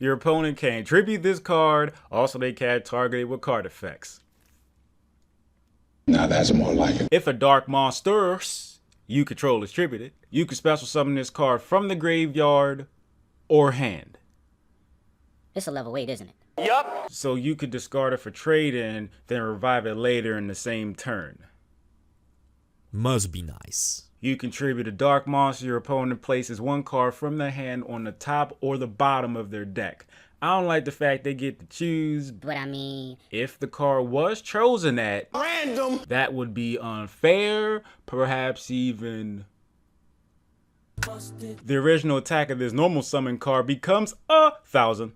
Your opponent can tribute this card. Also, they can target it with card effects. Now that's more like it. If a dark monster you control is tributed, you can special summon this card from the graveyard or hand. It's a level 8, isn't it? Yup. So you could discard it for trade-in, then revive it later in the same turn. Must be nice. You contribute a dark monster. Your opponent places one card from their hand on the top or the bottom of their deck. I don't like the fact they get to choose, But I mean, if the card was chosen at Random. that would be unfair, perhaps even the original attack of this normal summon card becomes 1,000.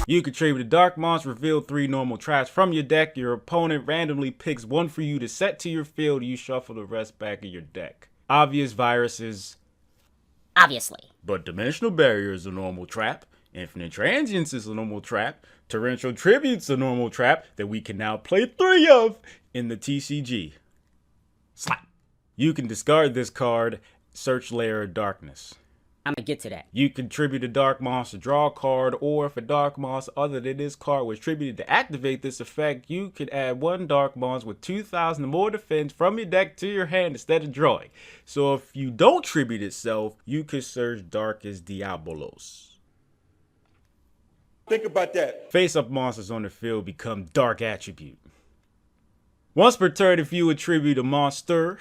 You contribute a dark monster, reveal 3 normal traps from your deck. Your opponent randomly picks one for you to set to your field. You shuffle the rest back of your deck. Obvious viruses, obviously. but Dimensional Barrier is a normal trap. Infinite Transience is a normal trap. Torrential Tribute's a normal trap that we can now play 3 of in the TCG. Slap. You can discard this card, search Lair of Darkness. I'm gonna get to that. You contribute a dark monster, draw a card, or if a dark monster other than this card was tributed to activate this effect, you could add 1 dark monster with 2,000 or more defense from your deck to your hand instead of drawing. So if you don't tribute itself, you could search Darkest Diabolos. Think about that. Face-up monsters on the field become Dark Attribute. Once per turn, if you attribute a monster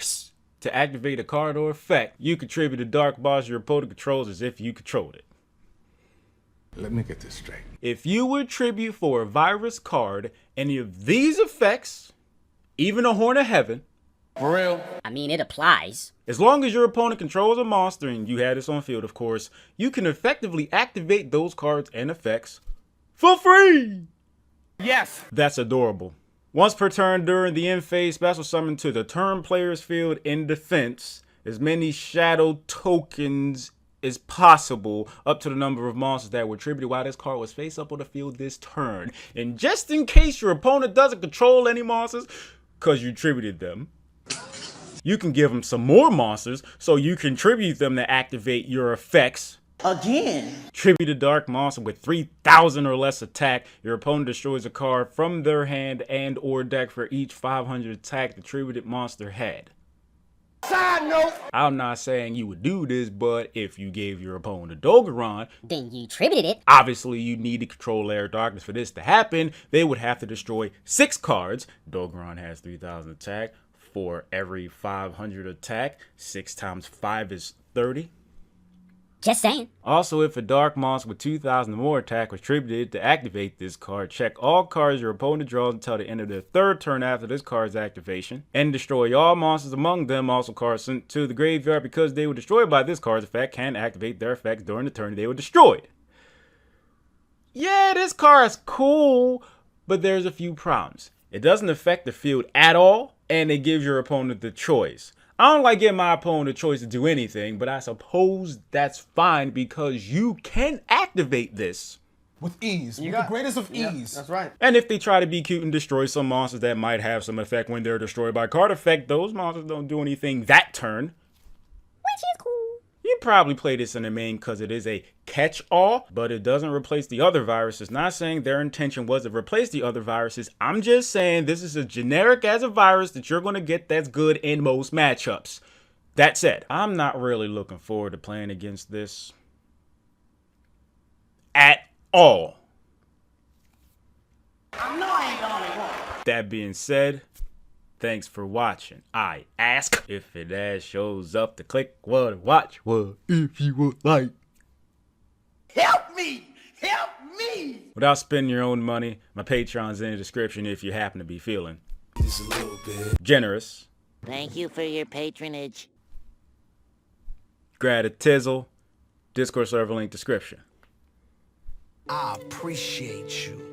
to activate a card or effect, you contribute a dark boss your opponent controls as if you controlled it. Let me get this straight. If you would tribute for a virus card, any of these effects, even a Horn of Heaven, For real. I mean, it applies. as long as your opponent controls a monster and you had this on field, of course, you can effectively activate those cards and effects for free. Yes. That's adorable. Once per turn during the end phase, special summon to the turn player's field in defense as many shadow tokens as possible, up to the number of monsters that were tributed while this card was face up on the field this turn. And just in case your opponent doesn't control any monsters, because you tributed them, you can give them some more monsters so you can tribute them to activate your effects. Again. Tribute a dark monster with 3,000 or less attack. Your opponent destroys a card from their hand and or deck for each 500 attack the tributed monster had. Side note. I'm not saying you would do this, but if you gave your opponent a Dogeron, Then you tributed it. obviously you need to control Lair of Darkness for this to happen. They would have to destroy 6 cards. Dogeron has 3,000 attack. For every 500 attack, 6 times 5 is 30. Just saying. Also, if a dark monster with 2,000 or more attack was tributed to activate this card, check all cards your opponent draws until the end of their 3rd turn after this card's activation, and destroy all monsters among them. Also, cards sent to the graveyard because they were destroyed by this card's effect can activate their effects during the turn they were destroyed. Yeah, this card's cool, but there's a few problems. It doesn't affect the field at all, and it gives your opponent the choice. I don't like giving my opponent a choice to do anything, but I suppose that's fine because you can activate this. With ease. With the greatest of ease. That's right. And if they try to be cute and destroy some monsters that might have some effect when they're destroyed by card effect, those monsters don't do anything that turn. Which is cool. You probably play this in the main because it is a catch-all, but it doesn't replace the other viruses. Not saying their intention was to replace the other viruses. I'm just saying this is as generic as a virus that you're going to get that's good in most matchups. That said, I'm not really looking forward to playing against this at all. I know I ain't the only one. That being said, thanks for watching. I ask if it ad shows up to click what to watch what if you would like. Help me! Help me! Without spending your own money, my Patreon's in the description if you happen to be feeling Just a little bit. generous. Thank you for your patronage. Gratitizzle. Discord server link description. I appreciate you.